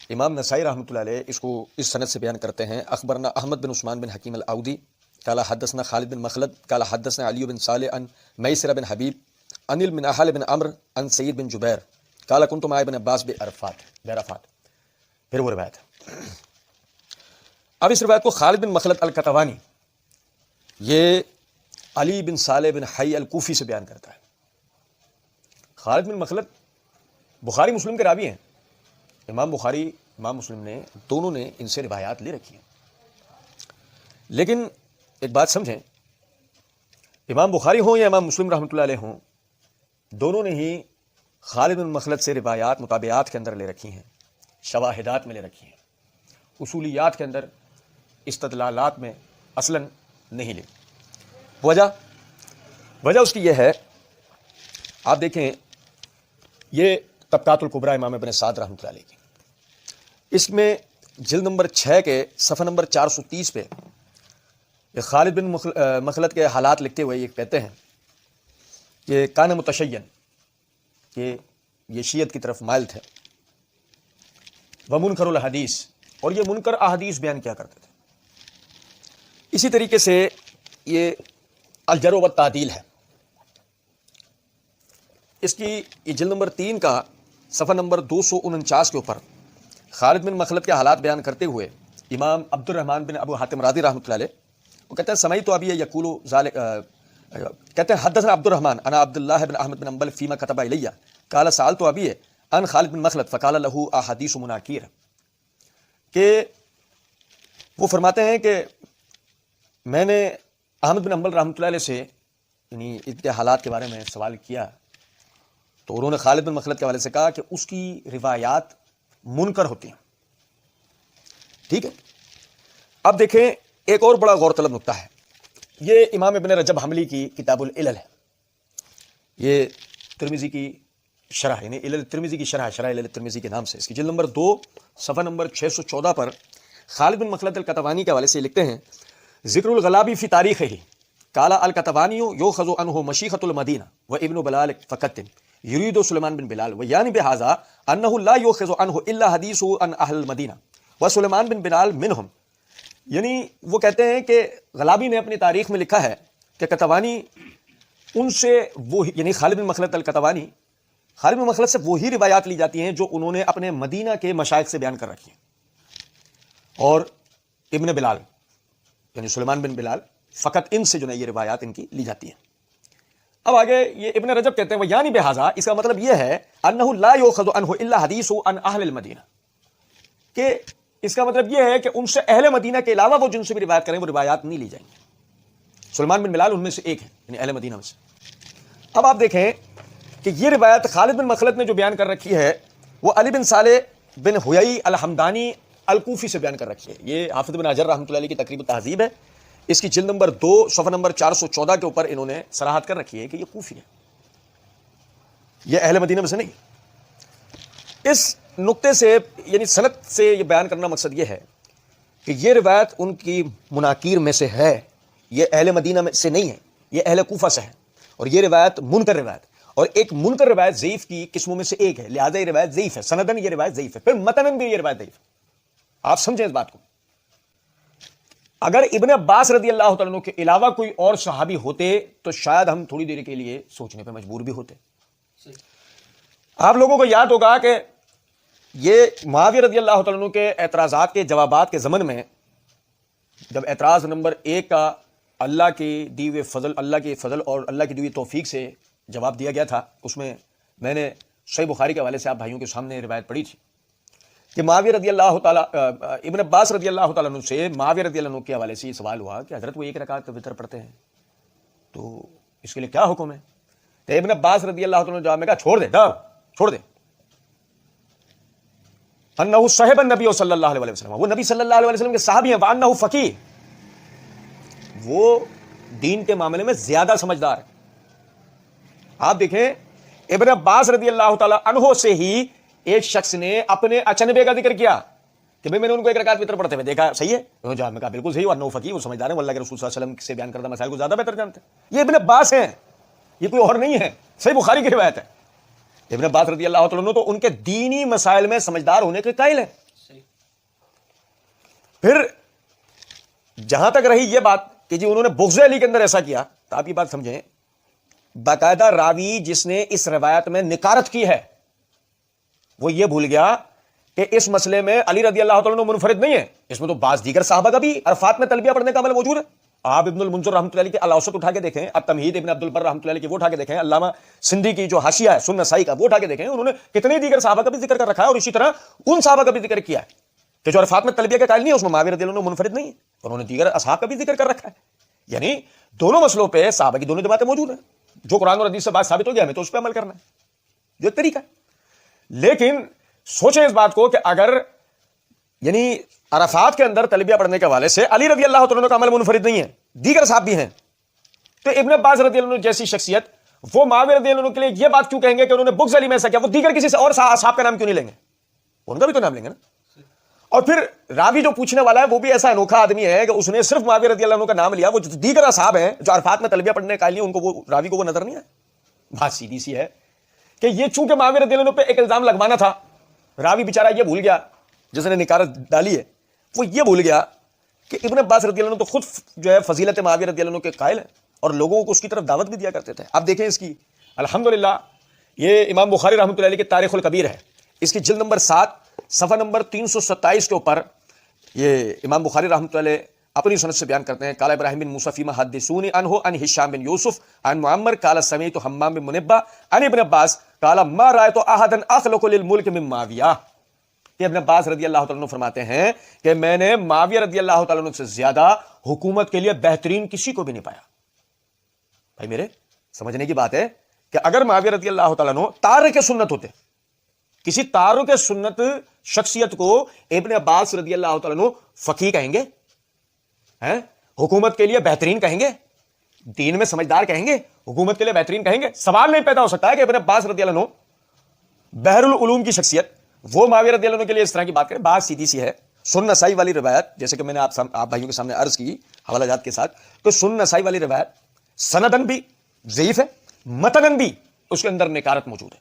امام نسائی رحمۃ اللہ علیہ اس کو اس سند سے بیان کرتے ہیں، اخبرنا احمد بن عثمان بن حکیم العودی قال حدثنا خالد بن مخلد قال حدثنا علی بن صالح عن میسر بن حبیب عن المنہل بن عمرو عن سعید بن جبیر قال كنت مع ابن عباس بعرفات. پھر وہ روایت ہے. اب اس روایت کو خالد بن مخلد القطوانی یہ علی بن صالح بن حی الکوفی سے بیان کرتا ہے. خالد بن مخلد بخاری مسلم کے راوی ہیں. امام بخاری امام مسلم نے دونوں نے ان سے روایات لے رکھی ہیں. لیکن ایک بات سمجھیں، امام بخاری ہوں یا امام مسلم رحمۃ اللہ علیہ ہوں، دونوں نے ہی خالد بن مخلد سے روایات مطابعات کے اندر لے رکھی ہیں، شواہدات میں لے رکھی ہیں، اصولیات کے اندر استدلالات میں اصلاً نہیں لی. وجہ اس کی یہ ہے، آپ دیکھیں یہ طبقات الکبریٰ امام ابن سعد رحمۃ اللہ علیہ کی، اس میں جلد نمبر 6 کے صفحہ نمبر 430 پہ یہ خالد بن مخلد کے حالات لکھتے ہوئے یہ کہتے ہیں کہ کان متشین، کہ یہ شیعت کی طرف مائل تھے، ومنکر الحدیث، اور یہ منکر احادیث بیان کیا کرتے تھے. اسی طریقے سے یہ الجرح والتعدیل ہے، اس کی یہ جلد نمبر 3 کا صفحہ نمبر 249 کے اوپر خالد بن مخلد کے حالات بیان کرتے ہوئے امام عبد الرحمن بن ابو حاتم رازی رحمۃ اللہ علیہ وہ کہتے ہیں سمعت ابی یقول ذلک، کہتے ہیں حدثنا عبد الرحمن انا عبد اللہ بن احمد بن حنبل فیما كتب الی قال سألت ابی عن خالد بن مخلد فقال له احادیث مناکیر، کہ وہ فرماتے ہیں کہ میں نے احمد بن حنبل رحمۃ اللہ علیہ سے یعنی ان کے حالات کے بارے میں سوال کیا، تو انہوں نے خالد بن مخلد کے حوالے سے کہا کہ اس کی روایات منکر ہوتی ہیں. ٹھیک ہے. اب دیکھیں ایک اور بڑا غور طلب نکتہ ہے، یہ امام ابن رجب حنبلی کی کتاب العلل ہے، یہ ترمذی کی شرح، یعنی علل ترمذی کی شرح علل ترمذی کے نام سے، اس کی جلد نمبر 2 صفحہ نمبر 614 پر خالد بن مخلد القطوانی کے حوالے سے لکھتے ہیں ذکر الغلابی فی تاریخہ قال القطوانی یؤخذ عنہ مشیخۃ المدینہ وابن بلال فقط یرید سلیمان بن بلال ویعنی بہذا انہ لا یؤخذ عنہ الا حدیث عن اہل المدینہ وسلیمان بن بلال منہم. یعنی وہ کہتے ہیں کہ غلابی نے اپنی تاریخ میں لکھا ہے کہ قطوانی ان سے وہ، یعنی خالد بن مخلد القطوانی، خالد بن مخلد سے وہی روایات لی جاتی ہیں جو انہوں نے اپنے مدینہ کے مشائخ سے بیان کر رکھی ہیں، اور ابن بلال یعنی سلیمان بن بلال فقط ان سے جو ہے یہ روایات ان کی لی جاتی ہیں. اب آگے یہ ابن رجب کہتے ہیں وہ یعنی بہذا، اس کا مطلب یہ ہے انہ لا یؤخذ عنہ الا حدیث عن اہل المدینہ، کہ اس کا مطلب یہ ہے کہ ان سے اہل مدینہ کے علاوہ وہ جن سے بھی روایت کریں وہ روایات نہیں لی جائیں گی. سلیمان بن بلال ان میں سے ایک ہے، یعنی اہل مدینہ میں سے. اب آپ دیکھیں کہ یہ روایت خالد بن مخلد نے جو بیان کر رکھی ہے وہ علی بن صالح بن حیی الحمدانی الکوفی سے بیان کر رکھی ہے. یہ حافظ بن حجر رحمۃ اللہ علیہ کی تقریب التہذیب ہے، اس کی جلد نمبر 2 صفحہ نمبر 414 کے اوپر انہوں نے صراحت کر رکھی ہے کہ یہ کوفی ہے، یہ اہل مدینہ میں سے نہیں. اس نقطے سے یعنی سند سے یہ بیان کرنا مقصد یہ ہے کہ یہ روایت ان کی مناکیر میں سے ہے، یہ اہل مدینہ میں سے نہیں ہے، یہ اہل کوفہ سے ہے، اور یہ روایت منکر روایت، اور ایک منکر روایت ضعیف کی قسموں میں سے ایک ہے، لہذا یہ روایت ضعیف ہے، سندن یہ روایت ضعیف ہے، پھر متنن بھی یہ روایت ضعیف ہے. آپ سمجھیں اس بات کو. اگر ابن عباس رضی اللہ تعالیٰ عنہ کے علاوہ کوئی اور صحابی ہوتے تو شاید ہم تھوڑی دیر کے لیے سوچنے پہ مجبور بھی ہوتے. آپ لوگوں کو یاد ہوگا کہ یہ معاویہ رضی اللہ تعالیٰ عنہ کے اعتراضات کے جوابات کے ضمن میں جب اعتراض نمبر 1 کا اللہ کی دی ہوئے فضل، اللہ کے فضل اور اللہ کی دی ہوئی توفیق سے جواب دیا گیا تھا، اس میں میں نے صحیح بخاری کے حوالے سے آپ بھائیوں کے سامنے روایت پڑھی تھی کہ معاویہ رضی اللہ تعالیٰ ابن عباس رضی اللہ تعالیٰ عنہ سے معاویہ رضی اللہ عنہ کے حوالے سے یہ سوال ہوا کہ حضرت وہ 1 رکعت وتر پڑھتے ہیں تو اس کے لیے کیا حکم ہے؟ تو ابن عباس رضی اللہ تعالیٰ عنہ جواب میں کہا چھوڑ دے انہ صاحب النبی صلی اللہ علیہ وسلم، وہ نبی صلی اللہ علیہ وسلم کے صحابی ہیں، وانہ فقیہ، وہ دین کے معاملے میں زیادہ سمجھدار ہے. آپ دیکھیں ابن عباس رضی اللہ تعالیٰ عنہ سے ہی ایک شخص نے اپنے اچنبے کا ذکر کیا کہ بھئی میں نے ان کو 1 رکعت وتر پڑھتے ہوئے دیکھا، صحیح ہے؟ انہوں نے جواب میں کہا بالکل صحیح، وانہ فقیہ، وہ سمجھدار ہیں، وہ اللہ کے رسول صلی اللہ علیہ وسلم سے بیان کردہ مسائل کو زیادہ بہتر جانتے ہیں. یہ ابن عباس ہیں، یہ کوئی اور نہیں ہے، صحیح بخاری کی روایت ہے. ابن عباس رضی اللہ تعالیٰ عنہ تو ان کے دینی مسائل میں سمجھدار ہونے کے قائل ہیں. پھر جہاں تک رہی یہ بات کہ جی انہوں نے بغض علی کے اندر ایسا کیا، تو آپ یہ بات سمجھیں، باقاعدہ راوی جس نے اس روایت میں نکارت کی ہے وہ یہ بھول گیا کہ اس مسئلے میں علی رضی اللہ تعالیٰ عنہ منفرد نہیں ہے، اس میں تو بعض دیگر صحابہ کا بھی عرفات میں تلبیہ پڑھنے کا عمل موجود ہے۔ آپ ابن المنذر رحمۃ اللہ علیہ کے الاوسط اٹھا کے دیکھیں، التمہید ابن عبد البر رحمۃ اللہ علیہ کی وہ اٹھا کے دیکھیں، علامہ سندھی کی جو حاشیہ ہے سنن نسائی کا وہ اٹھا کے دیکھیں، انہوں نے کتنے دیگر صحابہ کا بھی ذکر کر رکھا ہے، اور اسی طرح ان صحابہ کا بھی ذکر کیا ہے کہ جو عرفات میں تلبیہ کے قائل نہیں ہے، اس میں معاویہ رضی اللہ عنہ منفرد نہیں ہے، انہوں نے دیگر اصحاب کا بھی ذکر کر رکھا ہے۔ یعنی دونوں مسئلوں پہ صحابہ کی دونوں جماعتیں موجود ہیں، جو قرآن اور حدیث سے بات ثابت ہو گیا ہمیں تو اس پہ عمل کرنا ہے، جو ایک طریقہ ہے۔ لیکن سوچیں اس بات کو کہ اگر یعنی عرفات کے اندر تلبیہ پڑھنے کے حوالے سے علی رضی اللہ تعالیٰ کا عمل منفرد نہیں ہے، دیگر صحابہ بھی ہیں، تو ابن عباس رضی اللہ عنہ جیسی شخصیت وہ معاویہ رضی اللہ عنہ کے لیے یہ بات کیوں کہیں گے کہ انہوں نے بغض علی میں ایسا کیا؟ وہ دیگر کسی سے اور صحابہ کا نام کیوں نہیں لیں گے؟ ان کا بھی تو نام لیں گے نا۔ اور پھر راوی جو پوچھنے والا ہے وہ بھی ایسا انوکھا آدمی ہے کہ اس نے صرف معاویہ رضی اللہ عنہ کا نام لیا، وہ جو دیگر اصحاب ہیں جو عرفات میں تلبیہ پڑھنے کا لیے ان کو وہ راوی کو وہ نظر نہیں آیا۔ بات سیدھی سی ہے کہ یہ چونکہ معاویہ رضی اللہ عنہ پہ ایک الزام لگوانا تھا، راوی بیچارہ یہ بھول گیا جس نے نکارت ڈالی ہے، وہ یہ بھول گیا کہ ابن عباس رضی اللہ عنہ تو خود جو ہے فضیلت معاویہ رضی اللہ عنہ کے قائل ہیں اور لوگوں کو اس کی طرف دعوت بھی دیا کرتے تھے۔ اب دیکھیں اس کی الحمدللہ یہ امام بخاری رحمۃ اللہ علیہ کی تاریخ الکبیر ہے، اس کی جلد نمبر 7 صفحہ نمبر 327 کے اوپر یہ امام بخاری رحمۃ اللہ علیہ اپنی سند سے بیان کرتے ہیں، قال ابراہیم بن موسیٰ فیما حدثونی عنہ عن ہشام بن یوسف عن معمر قال سمعت حمام بن منبہ عن ابن عباس قال ما رأيت احدا اخلق للملک من معاویہ، کہ ابن عباس رضی اللہ تعالیٰ عنہ فرماتے ہیں کہ میں نے معاویہ رضی اللہ تعالیٰ عنہ سے زیادہ حکومت کے لیے بہترین کسی کو بھی نہیں پایا۔ بھائی میرے سمجھنے کی بات ہے کہ اگر معاویہ رضی اللہ تعالیٰ عنہ تارک سنت ہوتے، کسی تارک سنت شخصیت کو ابن عباس رضی اللہ تعالیٰ عنہ فقیہ کہیں گے، حکومت کے لیے بہترین کہیں گے، دین میں سمجھدار کہیں گے، حکومت کے لیے بہترین کہیں گے؟ سوال نہیں پیدا ہو سکتا ہے کہ ابن عباس رضی اللہ عنہ بحر العلوم کی شخصیت وہ معاویہ رضی اللہ عنہ کے لیے اس طرح کی بات کرے۔ بات سیدھی سی ہے، سنن نسائی والی روایت جیسے کہ میں نے آپ بھائیوں کے سامنے عرض کی حوالہ جات کے ساتھ، تو سنن نسائی والی روایت سندن بھی ضعیف ہے، متنن بھی اس کے اندر نکارت موجود ہے۔